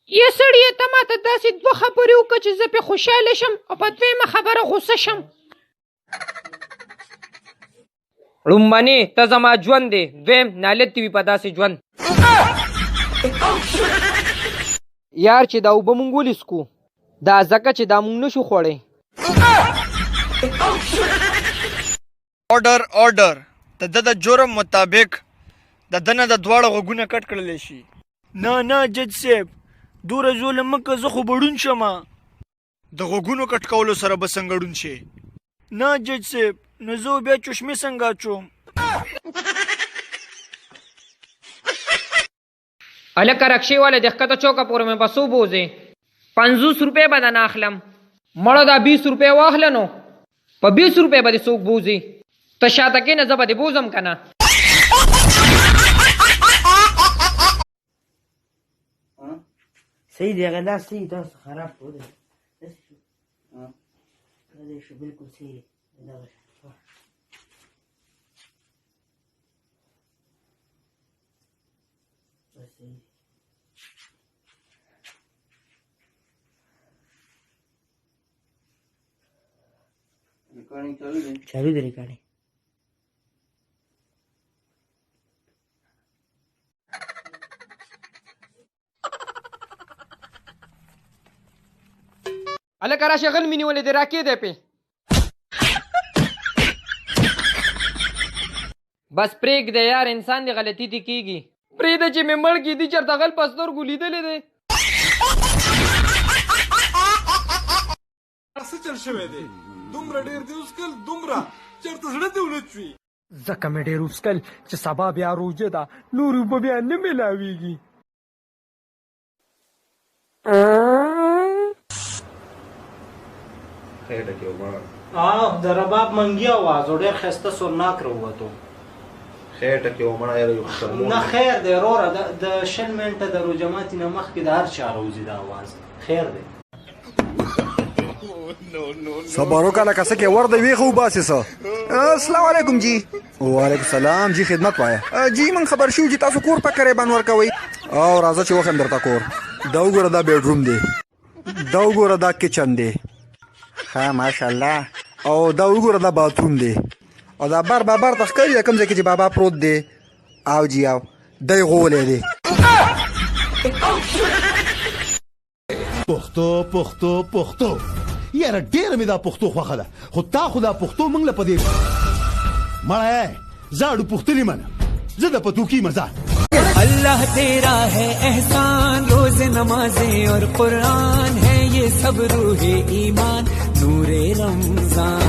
یا سړیه ته ماته داسې دوه خبرې وکړه چې زه پې خوشحاله شم او په دویمه خبره غوسه شم. لومبنې ته زما ژوند دی، دویم نالت دې وي په داسې ژوند. یار چې دا اوبه مونږ ولې څکو؟ دا ځکه چې دا مونږ نشو خوړی. order د ده د جرم مطابق د ده نه د دواړه غوږونه کټ کړلی شي. نه جج صاحب دوره ظلم مه که، زه خو به ړوند شمه. د غوږونو کټ کولو سره به څنګه ړوند شي؟ نه جج صاحب نو زه بیا چشمې څنګه اچوم؟ هلکه رکشې والا د ښکته چوکه پورې مې به څو بوځې؟ 50 روپۍ به درنه اخلم. مړه دا 20 روپۍ واخله نو په 20 روپۍ به دې څوک بوځي؟ ته شاته کښېنه زه به دې بوځم که نه. صحیح دی هغه دا صحیح تاسو خراب کړو دی دا شو بالکل صحیح دغه चालू दे रिकॉर्डिंग. هلکه راشه غل مې نیولې دی راکېدی پې. بس پرېږده یار انسان دې غلطي دې کېږي. پرېږده چې مې مړ کېدي چېرته غل په سترګو لیدلی دی. څه چل شوی دی؟ دومره ډېر دې وڅکل دومره چېرته زړه دې ونه چوي. ځکه مې ډېر وڅکل چې سبا بیا روژه ده، نور اوبه بیا نه میلاویږي. د رباب منګي اواز او ډېر ښایسته سورناک راووتو. نه خیر دی وروره، د 20 منټه د روژه ماتي نه مخکې د هر چا راوځي دا اواز. خیر دی صبرو کا لکه څه کې ور دی ویښه وباسې څه. السلام علیکم جی. وعلیکم السلام جی خدمت وایه. جی من خبر شو چې تاسو کور په کرایه باندې ورکوئ. او راځه چې وښیم درته کور. دا وګوره دا بیډروم دی، دا وګوره دا کچن دی، ښه ماشاءالله. او دا وګوره دا باتروم دی، او دا بر بابر ته ښکاري کوم ځای کې چې بابا پروت دی. او جی او دی غولی دی. پښتو یاره ډېره مې دا پښتو خوښه ده، خو تا خو دا پښتو موږ له په دې مړی زاړو پښتلي منه زه د پتوکي مزاح. اللہ تیرا ہے احسان، روز نمازیں اور قرآن ہے یہ سب روح ایمان، نور رمضان.